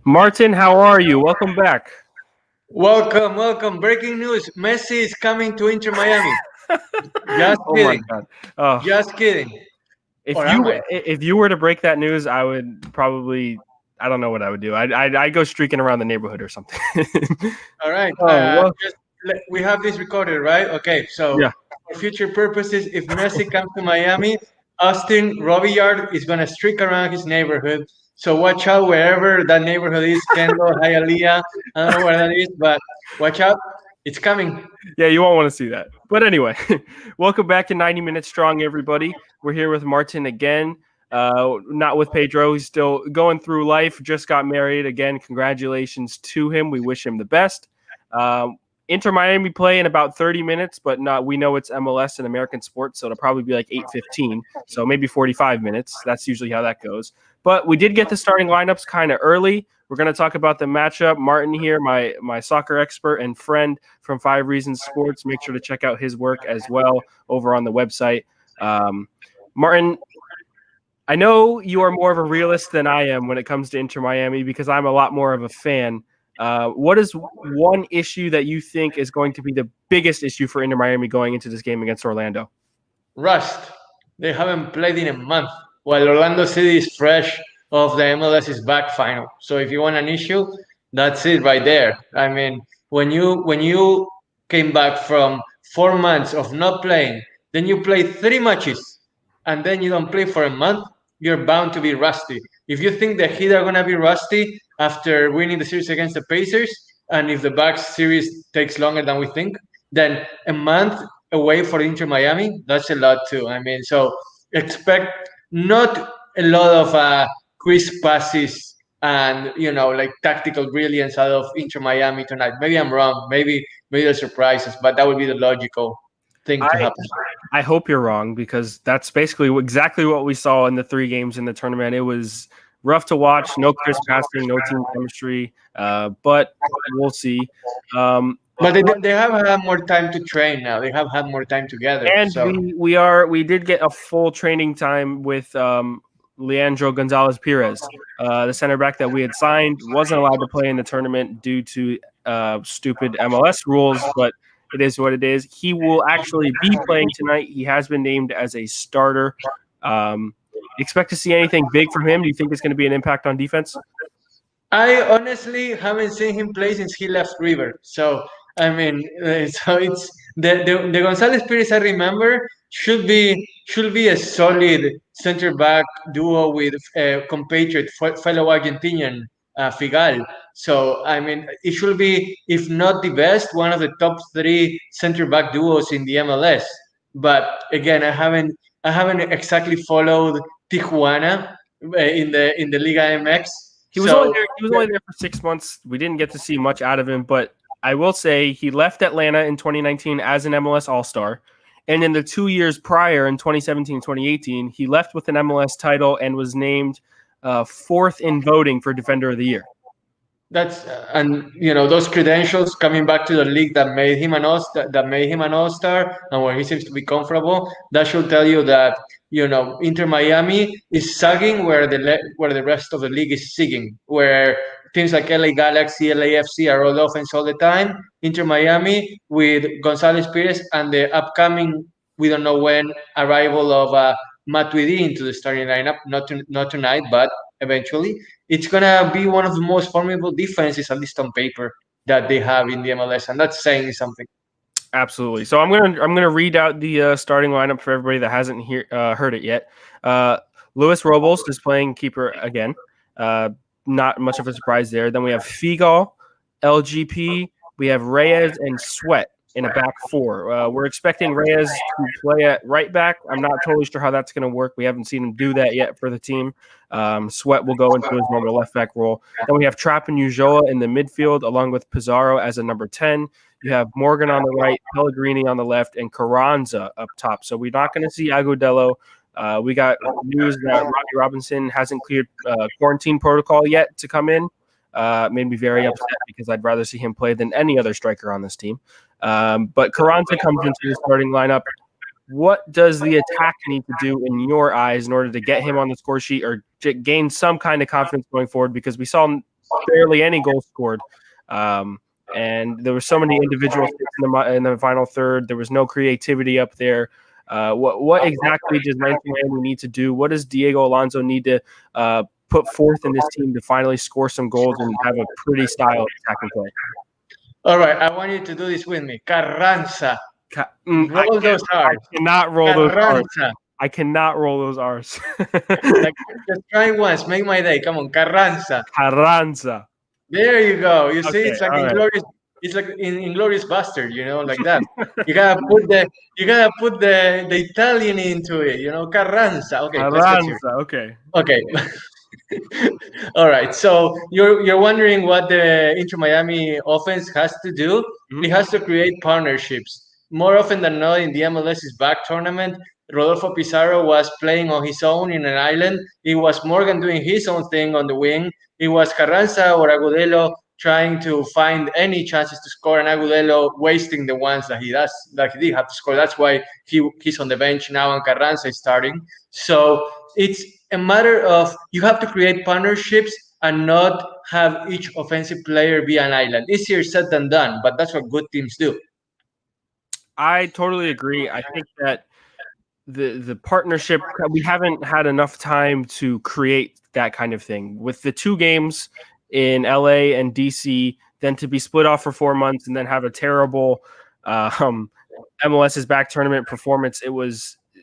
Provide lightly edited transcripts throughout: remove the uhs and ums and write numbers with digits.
Martin, how are you? Welcome back. Welcome, welcome. Breaking news. Messi is coming to Inter Miami. Just Oh my kidding. God. Oh, Just kidding. if Or am you I? if you were to break that news, I would probably I don't know what I would do. I'd go streaking around the neighborhood or something. All right. Oh well, We have this recorded, right? Okay. So yeah. for future purposes, if Messi comes to Miami, Austin Robillard is gonna streak around his neighborhood. So watch out wherever that neighborhood is, Kendall, Hialeah. I don't know where that is, but watch out. It's coming. Yeah, you won't want to see that. But anyway, welcome back to 90 Minutes Strong, everybody. We're here with Martin again. Not with Pedro. He's still going through life. Just got married. Again, congratulations to him. We wish him the best. Inter Miami play in about 30 minutes, but not. We know it's MLS and American sports, so it'll probably be like 8:15. So maybe 45 minutes. That's usually how that goes. But we did get the starting lineups kind of early. We're going to talk about the matchup. Martin here, my soccer expert and friend from Five Reasons Sports. Make sure to check out his work as well over on the website. Martin, I know you are more of a realist than I am when it comes to Inter Miami because I'm a lot more of a fan. What is one issue that you think is going to be the biggest issue for Inter Miami going into this game against Orlando? Rust. They haven't played in a month, while Orlando City is fresh off the MLS's back final. So if you want an issue, that's it right there. I mean, when you came back from 4 months of not playing, then you play 3 matches, and then you don't play for a month, you're bound to be rusty. If you think the Heat are gonna be rusty after winning the series against the Pacers, and if the Bucks series takes longer than we think, then a month away for Inter Miami, that's a lot too. I mean, so expect not a lot of crisp passes and like tactical brilliance out of Inter Miami tonight. Maybe I'm wrong. Maybe there's surprises, but that would be the logical thing to I happen. I hope you're wrong because that's basically exactly what we saw in the three games in the tournament. It was rough to watch, no crisp passing, no team chemistry, but we'll see. Um, But they have had more time to train now. They have had more time together. and So we did get a full training time with Leandro Gonzalez Perez, the center back that we had signed, wasn't allowed to play in the tournament due to stupid MLS rules, but it is what it is. He will actually be playing tonight. He has been named as a starter. Um, expect to see anything big from him? Do you think it's going to be an impact on defense? I honestly haven't seen him play since he left River. So I mean, so it's the Gonzalez Perez I remember should be a solid center back duo with compatriot fellow Argentinian Figal. So I mean, it should be, if not the best, one of the top three center back duos in the MLS. But again, I haven't exactly followed Tijuana in the Liga MX. He was only So there. He was only there for 6 months. We didn't get to see much out of him, but I will say he left Atlanta in 2019 as an MLS All Star, and in the 2 years prior, in 2017, 2018, he left with an MLS title and was named fourth in voting for Defender of the Year. that's and those credentials coming back to the league that made him an all-star, and where he seems to be comfortable. That should tell you that Inter Miami is sagging where the rest of the league is singing. Where teams like LA Galaxy, LAFC are all offense all the time. Inter Miami with Gonzalez Perez and the upcoming, we don't know when, arrival of Matuidi into the starting lineup. Not tonight, but eventually. It's gonna be one of the most formidable defenses, at least on paper, that they have in the MLS, and that's saying something. Absolutely. So I'm gonna read out the starting lineup for everybody that hasn't heard it yet. Uh, Luis Robles is playing keeper again. Uh, Not much of a surprise there. Then we have Figal, LGP. We have Reyes and Sweat in a back four. We're expecting Reyes to play at right back. I'm not totally sure how that's going to work. We haven't seen him do that yet for the team. Sweat will go into his normal left back role. Then we have Trapp and Ujoa in the midfield, along with Pizarro as a number 10. You have Morgan on the right, Pellegrini on the left, and Carranza up top. So we're not going to see Agudelo. We got news that Robbie Robinson hasn't cleared quarantine protocol yet to come in. Made me very upset because I'd rather see him play than any other striker on this team. But Carranza comes into the starting lineup. What does the attack need to do in your eyes in order to get him on the score sheet or gain some kind of confidence going forward? Because we saw barely any goals scored. And there were so many individual hits in the final third. There was no creativity up there. What exactly does Inter Miami need to do? What does Diego Alonso need to put forth in this team to finally score some goals and have a pretty style attacking play? All right, I want you to do this with me. Carranza. Roll those I R's. cannot roll those R's. Carranza. I cannot roll those R's. Like, just try it once. Make my day. Come on, Carranza. Carranza. There you go. You see, Okay, it's like all right. Inglorious. It's like in Inglorious Bastard, you know, like that. You gotta put the Italian into it, you know, Carranza. Okay, let's get serious. Carranza. Okay. Okay. All right. So you're wondering what the Inter Miami offense has to do? Mhm. It has to create partnerships. More often than not, in the MLS's back tournament, Rodolfo Pizarro was playing on his own in an island. It was Morgan doing his own thing on the wing. It was Carranza or Agudelo trying to find any chances to score, and Agudelo wasting the ones that he did have to score. That's why he's on the bench now, and Carranza is starting. So it's a matter of you have to create partnerships and not have each offensive player be an island. Easier said than done, but that's what good teams do. I totally agree. I think that the partnership, we haven't had enough time to create that kind of thing. With the 2 games in LA and DC, then to be split off for 4 months and then have a terrible MLS's back tournament performance,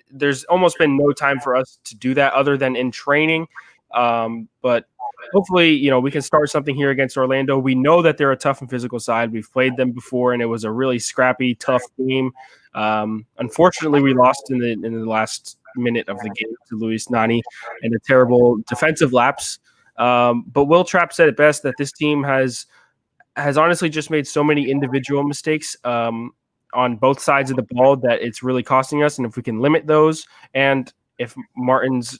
there's almost been no time for us to do that other than in training. But hopefully, we can start something here against Orlando. We know that they're a tough and physical side. We've played them before, and it was a really scrappy, tough game. Unfortunately, we lost in the last minute of the game to Luis Nani and a terrible defensive lapse. But Will Trapp said it best that this team has honestly just made so many individual mistakes on both sides of the ball that it's really costing us. And if we can limit those, and if Martin's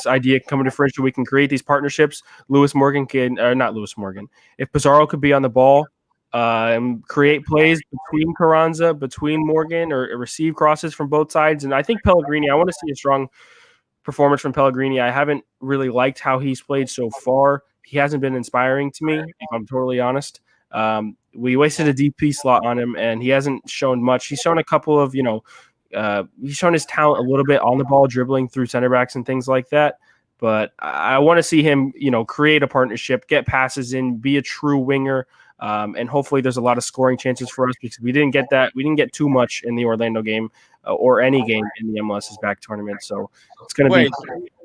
idea can come into fruition, we can create these partnerships. Not Lewis Morgan. If Pizarro could be on the ball and create plays between Carranza, between Morgan, or receive crosses from both sides. And I think Pellegrini, I want to see a strong performance from Pellegrini. I haven't really liked how he's played so far. He hasn't been inspiring to me, if I'm totally honest. We wasted a DP slot on him, and he hasn't shown much. He's shown a couple of, he's shown his talent a little bit on the ball, dribbling through center backs and things like that. But I want to see him, create a partnership, get passes in, be a true winger. And hopefully there's a lot of scoring chances for us, because we didn't get that. We didn't get too much in the Orlando game or any game in the MLS's back tournament. So it's going to be.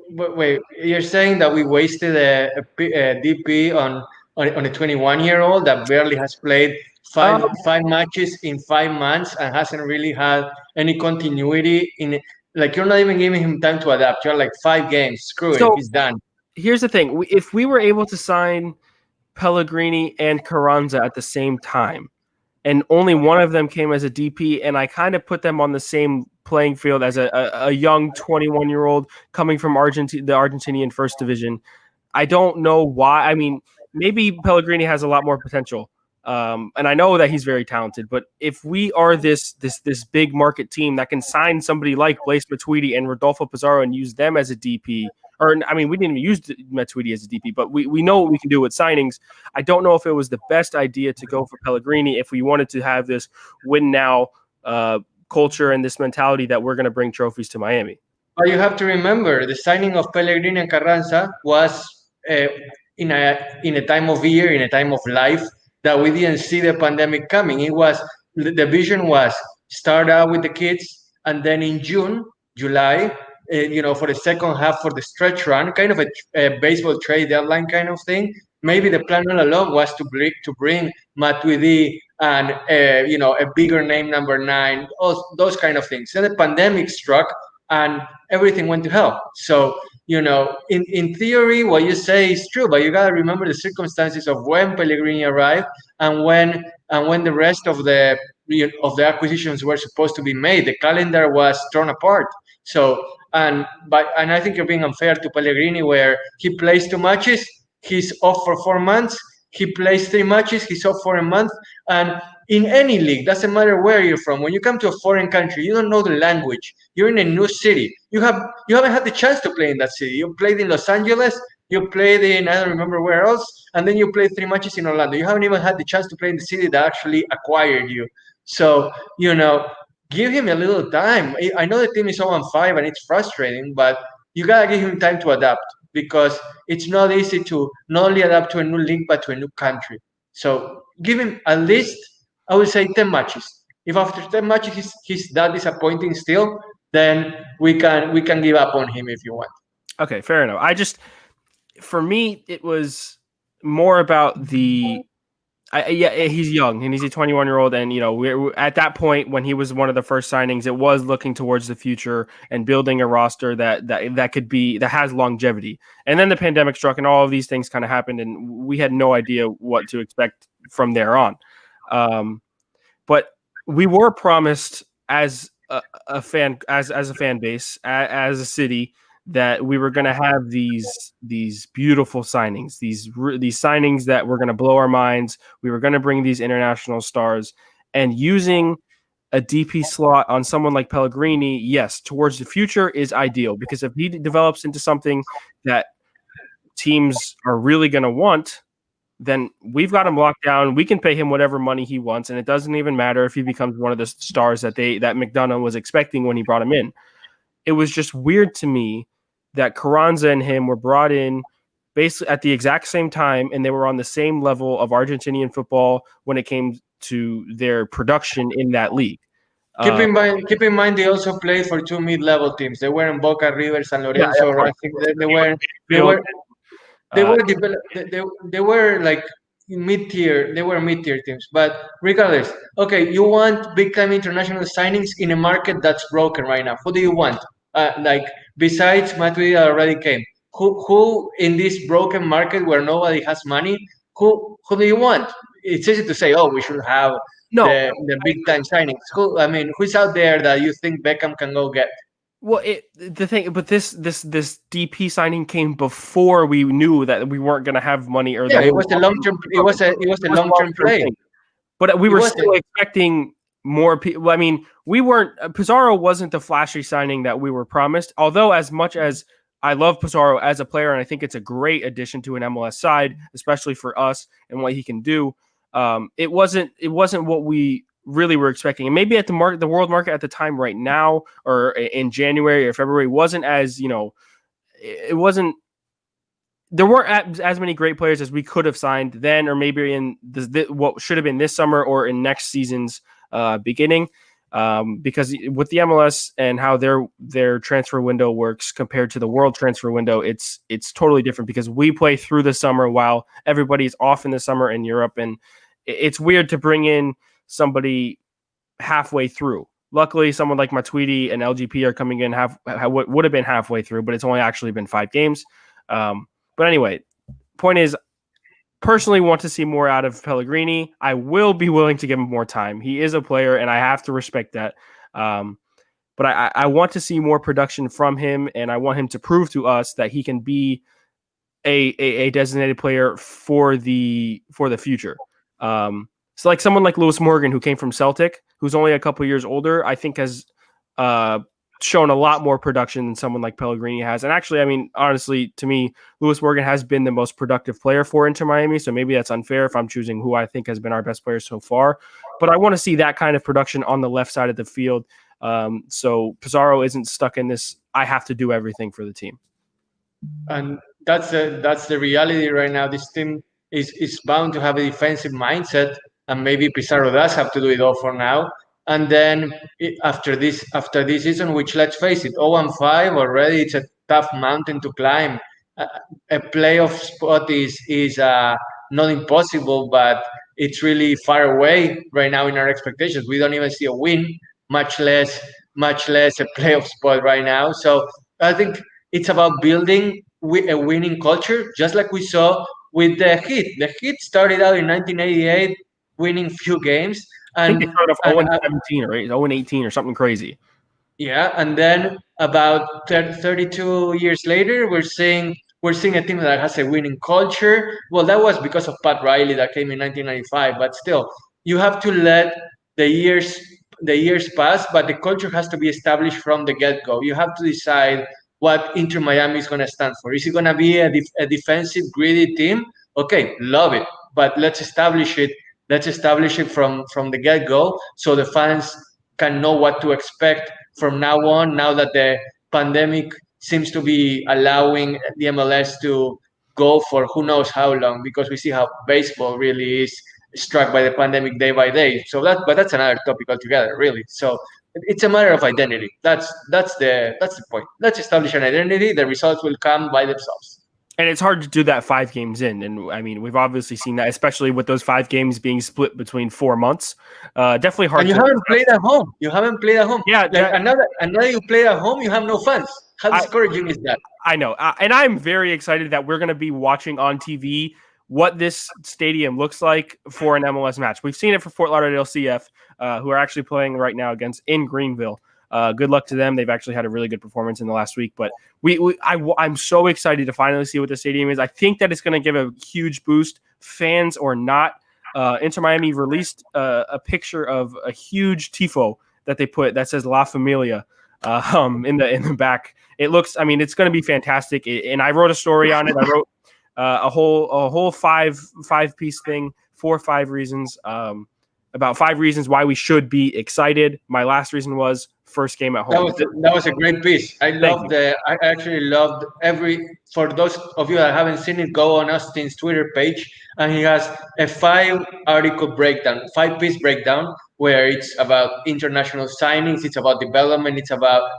Wait, you're saying that we wasted a DP on a 21-year-old that barely has played five matches in 5 months and hasn't really had any continuity in. Like, you're not even giving him time to adapt. You're like 5 games. Screw it, he's done. Here's the thing: if we were able to sign Pellegrini and Carranza at the same time, and only one of them came as a DP, and I kind of put them on the same playing field as a young 21-year-old coming from the Argentinian first division. I don't know why. I mean, maybe Pellegrini has a lot more potential, and I know that he's very talented. But if we are this big market team that can sign somebody like Blaise Matuidi and Rodolfo Pizarro and use them as a DP, we didn't even use Matuidi as a DP, but we know what we can do with signings. I don't know if it was the best idea to go for Pellegrini if we wanted to have this win now culture and this mentality that we're going to bring trophies to Miami. But you have to remember, the signing of Pellegrini and Carranza was in a time of year, in a time of life that we didn't see the pandemic coming. The vision was start out with the kids, and then in July, for the second half, for the stretch run, kind of a baseball trade deadline kind of thing. Maybe the plan all along was to bring Matuidi and a bigger name, number 9, those kind of things. Then the pandemic struck, and everything went to hell. So in theory, what you say is true, but you gotta remember the circumstances of when Pellegrini arrived and when the rest of the acquisitions were supposed to be made. The calendar was torn apart. So and I think you're being unfair to Pellegrini, where he plays 2 matches, he's off for 4 months. He plays 3 matches, he's off for a month. And in any league, doesn't matter where you're from, when you come to a foreign country, you don't know the language. You're in a new city. You haven't had the chance to play in that city. You played in Los Angeles, You played in, I don't remember where else, and then you played 3 matches in Orlando. You haven't even had the chance to play in the city that actually acquired you. So, give him a little time. I know the team is 0-5 and it's frustrating, but you gotta give him time to adapt because it's not easy to not only adapt to a new league but to a new country. So give him at least, I would say, 10 matches. If after 10 matches he's that disappointing still, then we can give up on him if you want. Okay, fair enough. For me, it was more about yeah, he's young and he's a 21-year-old, and we're at that point when he was one of the first signings. It was looking towards the future and building a roster that could be that has longevity. And then the pandemic struck, and all of these things kind of happened, and we had no idea what to expect from there on. But we were promised as a fan base, as a city, that we were going to have these beautiful signings, these signings that were going to blow our minds. We were going to bring these international stars, and using a DP slot on someone like Pellegrini, yes, towards the future is ideal, because if he develops into something that teams are really going to want, then we've got him locked down. We can pay him whatever money he wants, and it doesn't even matter if he becomes one of the stars that McDonough was expecting when he brought him in. It was just weird to me that Carranza and him were brought in basically at the exact same time, and they were on the same level of Argentinian football when it came to their production in that league. Keep in mind, they also played for two mid-level teams. They were in Boca, River, San Lorenzo. I think they were like mid-tier. They were mid-tier teams. But regardless, okay, you want big-time international signings in a market that's broken right now. Who do you want? Like besides Madrid that already came, who in this broken market where nobody has money, who do you want? It's easy to say, oh, we should have No, the big time signings. Who's out there that you think Beckham can go get? well, this DP signing came before we knew that we weren't going to have money, or Yeah, that it was a long term. It was a long term play. thing. But we were still expecting more people. I mean, we weren't. Pizarro wasn't the flashy signing that we were promised. Although, as much as I love Pizarro as a player, and I think it's a great addition to an MLS side, especially for us and what he can do, it wasn't what we really were expecting. And maybe at the world market at the time, right now, or in January or February, wasn't as it wasn't. There weren't as many great players as we could have signed then, or maybe in what should have been this summer or in next season's beginning, because with the MLS and how their transfer window works compared to the world transfer window, it's totally different, because we play through the summer while everybody's off in the summer in Europe, and it's weird to bring in somebody halfway through. Luckily, someone like Matuidi and LGP are coming in what would have been halfway through, but it's only actually been 5 games. But anyway, point is, personally want to see more out of Pellegrini. I will be willing to give him more time. He is a player, and I have to respect that. But I want to see more production from him, and I want him to prove to us that he can be a designated player for the future. So like someone like Lewis Morgan, who came from Celtic, who's only a couple years older, I think has shown a lot more production than someone like Pellegrini has. And actually, I mean, honestly, to me, Lewis Morgan has been the most productive player for Inter Miami. So maybe that's unfair if I'm choosing who I think has been our best player so far. But I want to see that kind of production on the left side of the field. So Pizarro isn't stuck in this, I have to do everything for the team. And that's the reality right now. This team is bound to have a defensive mindset, and maybe Pizarro does have to do it all for now. And then after this season, which, let's face it, 0-5 already, it's a tough mountain to climb. A playoff spot is not impossible, but it's really far away right now in our expectations. We don't even see a win, much less a playoff spot right now. So I think it's about building a winning culture, just like we saw with the Heat. The Heat started out in 1988 winning few games. I think they started off 0-17 or 0-18 or something crazy. Yeah, and then about 32 years later, we're seeing a team that has a winning culture. Well, that was because of Pat Riley that came in 1995, but still, you have to let the years pass, but the culture has to be established from the get-go. You have to decide what Inter Miami is going to stand for. Is it going to be a defensive, greedy team? Okay, love it, but let's establish it. Let's establish it from the get go, so the fans can know what to expect from now on. Now that the pandemic seems to be allowing the MLS to go for who knows how long, because we see how baseball really is struck by the pandemic day by day. So but that's another topic altogether, really. So it's a matter of identity. That's the point. Let's establish an identity. The results will come by themselves. And it's hard to do that 5 games in. And I mean, we've obviously seen that, especially with those 5 games being split between 4 months. Definitely hard. And you haven't played at home. You haven't played at home. Yeah, like another you play at home, you have no fans. How discouraging is that? I know. And I'm very excited that we're going to be watching on TV what this stadium looks like for an MLS match. We've seen it for Fort Lauderdale CF, who are actually playing right now in Greenville. Good luck to them. They've actually had a really good performance in the last week. But I'm so excited to finally see what the stadium is. I think that it's going to give a huge boost, fans or not. Inter Miami released a picture of a huge tifo that they put that says La Familia in the back. It looks, I mean, it's going to be fantastic. And I wrote a story on it. I wrote a whole five-piece thing, 4 or 5 reasons, about 5 reasons why we should be excited. My last reason was first game at home. That was a great piece. I actually loved for those of you that haven't seen it, go on Austin's Twitter page, and he has a 5-piece breakdown where it's about international signings, it's about development, it's about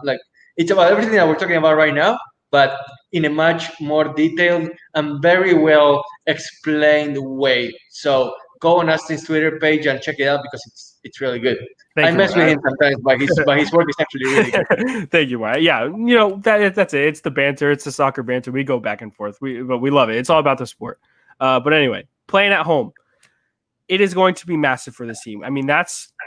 everything that we're talking about right now, but in a much more detailed and very well explained way. So go on Austin's Twitter page and check it out, because it's really good. I mess with him sometimes, but his work is actually really good. Thank you, Wyatt. Yeah, that's it. It's the banter. It's the soccer banter. We go back and forth. But we love it. It's all about the sport. But anyway, playing at home, it is going to be massive for this team. I mean,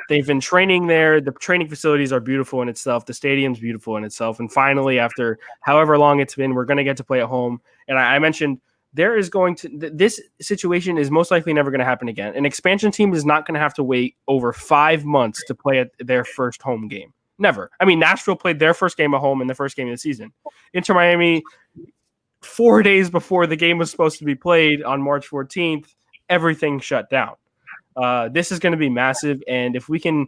they've been training there. The training facilities are beautiful in itself. The stadium's beautiful in itself. And finally, after however long it's been, we're going to get to play at home. And I mentioned this situation is most likely never going to happen again. An expansion team is not going to have to wait over 5 months to play at their first home game. Never. I mean, Nashville played their first game at home in the first game of the season. Inter Miami, 4 days before the game was supposed to be played on March 14th, everything shut down. This is going to be massive. And if we can,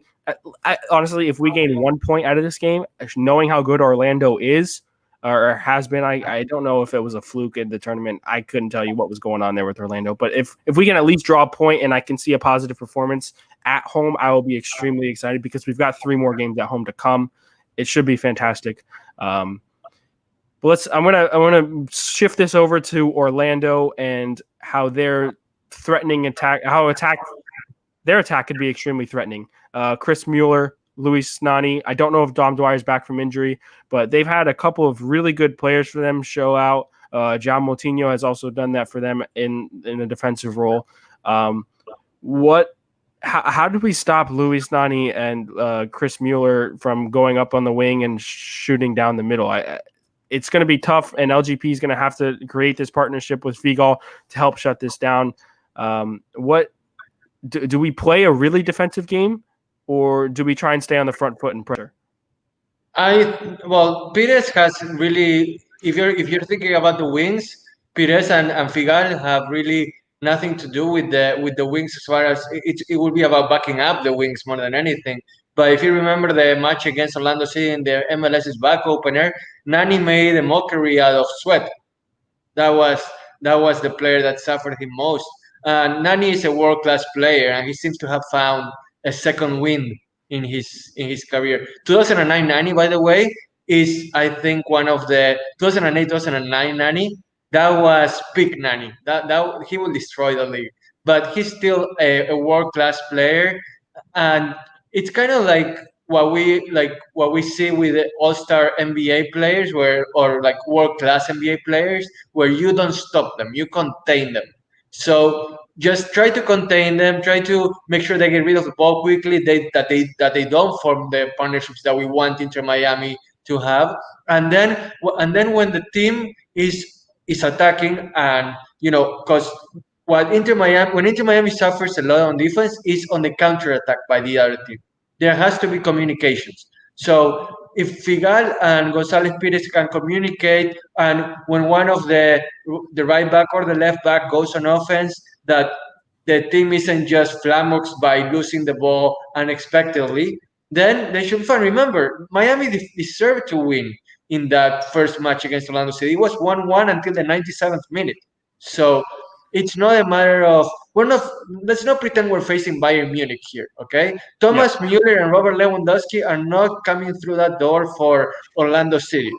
honestly, if we gain 1 point out of this game, knowing how good Orlando is, or has been, I don't know if it was a fluke in the tournament. I couldn't tell you what was going on there with Orlando. But if we can at least draw a point and I can see a positive performance at home, I will be extremely excited, because we've got 3 more games at home to come. It should be fantastic. But I'm gonna shift this over to Orlando and how their threatening attack, their attack could be extremely threatening. Chris Mueller, Luis Nani. I don't know if Dom Dwyer's back from injury, but they've had a couple of really good players for them show out. John Moutinho has also done that for them in a defensive role. How do we stop Luis Nani and Chris Mueller from going up on the wing and shooting down the middle? It's going to be tough, and LGP is going to have to create this partnership with Figal to help shut this down. Do we play a really defensive game, or do we try and stay on the front foot and pressure? Pires has really, if you're thinking about the wings, Pires and Figal have really nothing to do with the wings, as far as it will be about backing up the wings more than anything. But if you remember the match against Orlando City in the MLS's back opener, Nani made a mockery out of Sweat. That was the player that suffered him most. Nani is a world-class player, and he seems to have found a second wind in his career. 2009 Nani, by the way, is, I think, one of the 2008-2009 Nani. That was peak Nani. That he will destroy the league. But he's still a world-class player, and it's kind of like what we see with the all-star NBA players, or like world-class NBA players, where you don't stop them, you contain them. So just try to contain them, try to make sure they get rid of the ball quickly, that they don't form the partnerships that we want Inter Miami to have, and then when the team is attacking, and because when Inter Miami suffers a lot on defense is on the counter attack by the other team. There has to be communications. So if Figal and Gonzalez Pires can communicate, and when one of the right back or the left back goes on offense, that the team isn't just flummoxed by losing the ball unexpectedly, then they should be fine. Remember, Miami deserved to win in that first match against Orlando City. It was 1-1 until the 97th minute. So it's not a matter of we're not. Let's not pretend we're facing Bayern Munich here, okay? Yeah. Thomas Mueller and Robert Lewandowski are not coming through that door for Orlando City.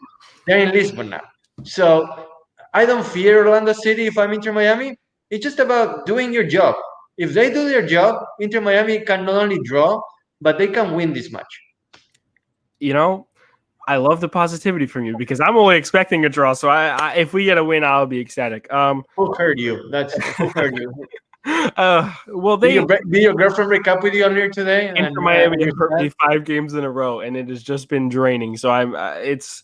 They're in Lisbon now. So I don't fear Orlando City if I'm Inter Miami. It's just about doing your job. If they do their job, Inter Miami can not only draw, but they can win this match. You know, I love the positivity from you because I'm only expecting a draw. So if we get a win, I'll be ecstatic. Who heard you? That's who heard you. Well, Did your girlfriend break up with you earlier today? Inter Miami have hurt me 5 games in a row, and it has just been draining. So it's.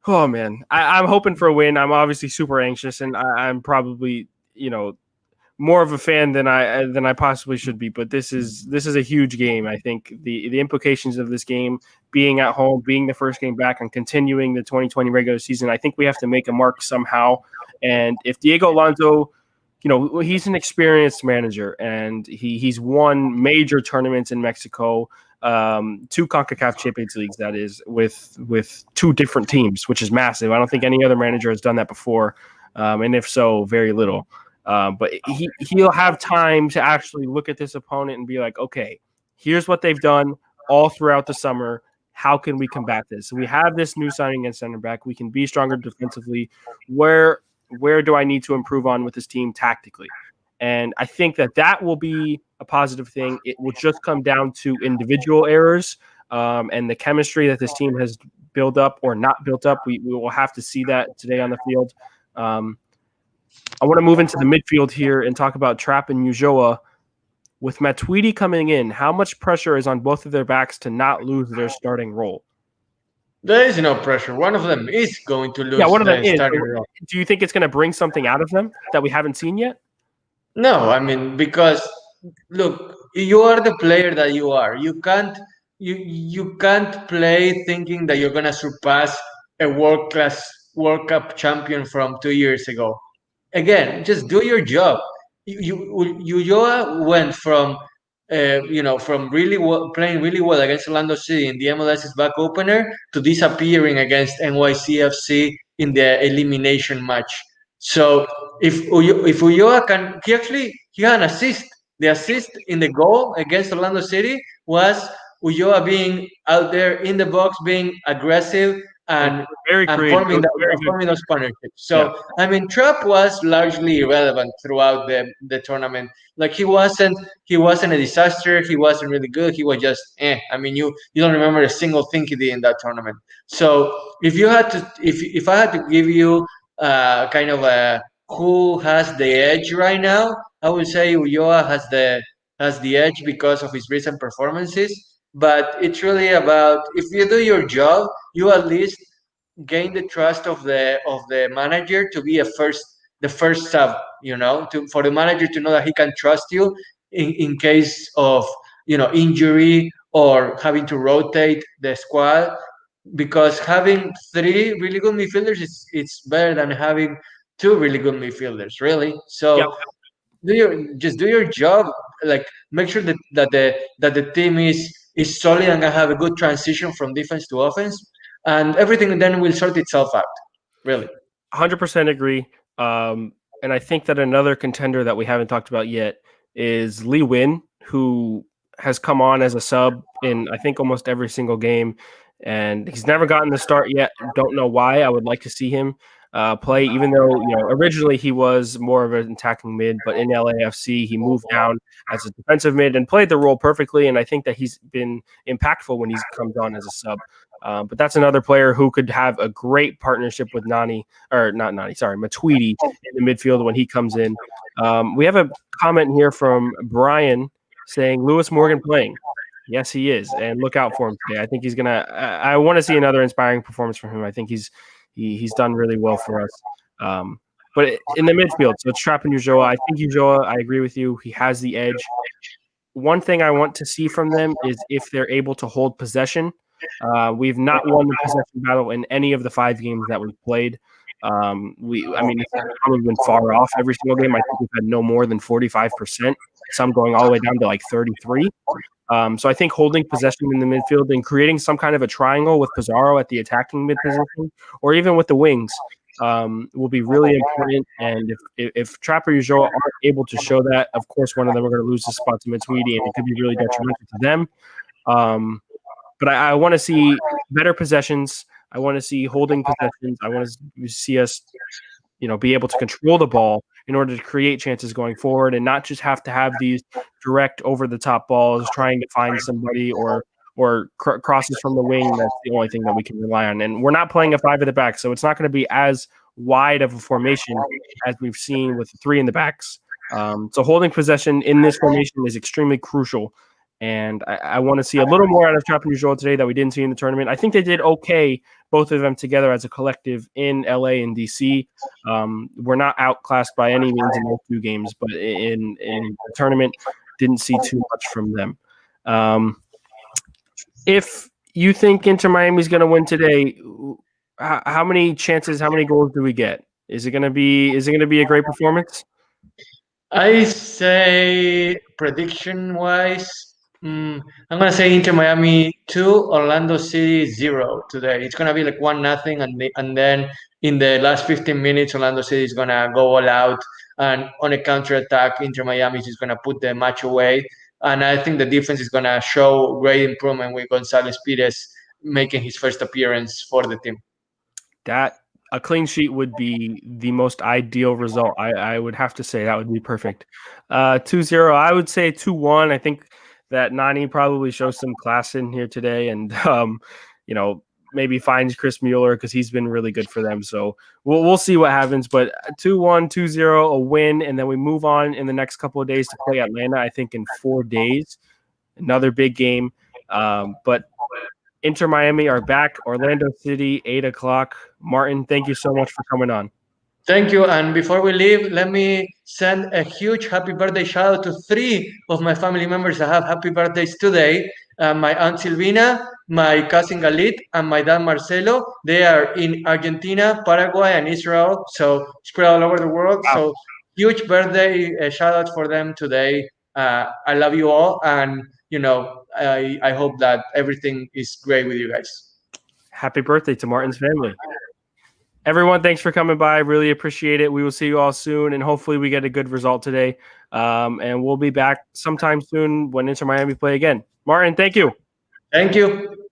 Oh man, I'm hoping for a win. I'm obviously super anxious, and I'm probably more of a fan than I possibly should be. But this is a huge game. I think the implications of this game being at home, being the first game back, and continuing the 2020 regular season. I think we have to make a mark somehow. And if Diego Alonso, he's an experienced manager, and he's won major tournaments in Mexico. 2 CONCACAF Champions Leagues, that is, with 2 different teams, which is massive. I don't think any other manager has done that before, and if so, very little. But he'll have time to actually look at this opponent and be like, okay, here's what they've done all throughout the summer. How can we combat this? So we have this new signing at center back. We can be stronger defensively. Where do I need to improve on with this team tactically? And I think that will be a positive thing. It will just come down to individual errors and the chemistry that this team has built up or not built up. We will have to see that today on the field. I want to move into the midfield here and talk about Trapp and Ulloa. With Matuidi coming in, how much pressure is on both of their backs to not lose their starting role? There is no pressure. One of them is going to lose one of them the is. starting role. Do you think it's going to bring something out of them that we haven't seen yet? No, I mean, because look, you are the player that you are. You can't play thinking that you're gonna surpass a world-class World Cup champion from 2 years ago. Again, just do your job. You went from from playing really well against Orlando City in the MLS's back opener to disappearing against NYCFC in the elimination match. So if Ulloa he had an assist. The assist in the goal against Orlando City was Ulloa being out there in the box, being aggressive and forming those partnerships. So yeah. I mean, Trapp was largely irrelevant throughout the tournament. Like he wasn't a disaster. He wasn't really good. He was just I mean, you don't remember a single thing he did in that tournament. So if I had to give you kind of a who has the edge right now, I would say Ulloa has the edge because of his recent performances. But it's really about if you do your job, you at least gain the trust of the manager to be the first sub. For the manager to know that he can trust you in case of injury or having to rotate the squad. Because having 3 really good midfielders it's better than having 2 really good midfielders, really. So do your job. Like make sure that the team is solid and can have a good transition from defense to offense, and everything then will sort itself out. Really, 100% agree. And I think that another contender that we haven't talked about yet is Lee Win, who has come on as a sub in I think almost every single game, and he's never gotten the start yet. Don't know why. I would like to see him play, even though originally he was more of an attacking mid, but in LAFC he moved down as a defensive mid and played the role perfectly. And I think that he's been impactful when he's comes on as a sub. But that's another player who could have a great partnership with Matuidi in the midfield when he comes in. We have a comment here from Brian saying Lewis Morgan playing. Yes, he is, and look out for him today. I think he's gonna. I want to see another inspiring performance from him. I think he's done really well for us. But in the midfield, so it's Trapp and Ulloa. I think Ulloa, I agree with you. He has the edge. One thing I want to see from them is if they're able to hold possession. We've not won the possession battle in any of the 5 games that we've played. I mean, it's probably been far off every single game. I think we've had no more than 45%, some going all the way down to like 33. So I think holding possession in the midfield and creating some kind of a triangle with Pizarro at the attacking mid position, or even with the wings, will be really important. And if Trapper or Ulloa aren't able to show that, of course, one of them are going to lose the spot to Mitswidi, and it could be really detrimental to them. But I want to see better possessions. I want to see holding possessions. I want to see us, be able to control the ball in order to create chances going forward, and not just have to have these direct over-the-top balls trying to find somebody or crosses from the wing. That's the only thing that we can rely on. And we're not playing a 5 at the back, so it's not going to be as wide of a formation as we've seen with 3 in the backs. So holding possession in this formation is extremely crucial. And I want to see a little more out of Trap and Ulloa today that we didn't see in the tournament. I think they did okay, both of them together as a collective in LA and DC. We're not outclassed by any means in those 2 games, but in the tournament, didn't see too much from them. If you think Inter Miami is going to win today, how many chances, how many goals do we get? Is it going to be a great performance? I say prediction-wise, I'm gonna say Inter Miami 2, Orlando City 0 today. It's gonna be like 1-0, and then in the last 15 minutes, Orlando City is gonna go all out, and on a counter attack, Inter Miami is gonna put the match away. And I think the defense is gonna show great improvement with Gonzalez Pires making his first appearance for the team. That a clean sheet would be the most ideal result. I would have to say that would be perfect. 2-0. I would say 2-1. I think that Nani probably shows some class in here today, and maybe finds Chris Mueller because he's been really good for them. So we'll see what happens. But 2-1, 2-0, a win, and then we move on in the next couple of days to play Atlanta. I think in 4 days, another big game. But Inter Miami are back. Orlando City, 8:00. Martin, thank you so much for coming on. Thank you. And before we leave, let me send a huge happy birthday shout out to 3 of my family members that have happy birthdays today. My aunt Silvina, my cousin Galit, and my dad Marcelo. They are in Argentina, Paraguay, and Israel. So spread all over the world. Wow. So huge birthday shout out for them today. I love you all. And, I hope that everything is great with you guys. Happy birthday to Martin's family. Everyone, thanks for coming by. Really appreciate it. We will see you all soon, and hopefully we get a good result today. And we'll be back sometime soon when Inter Miami play again. Martin, thank you. Thank you.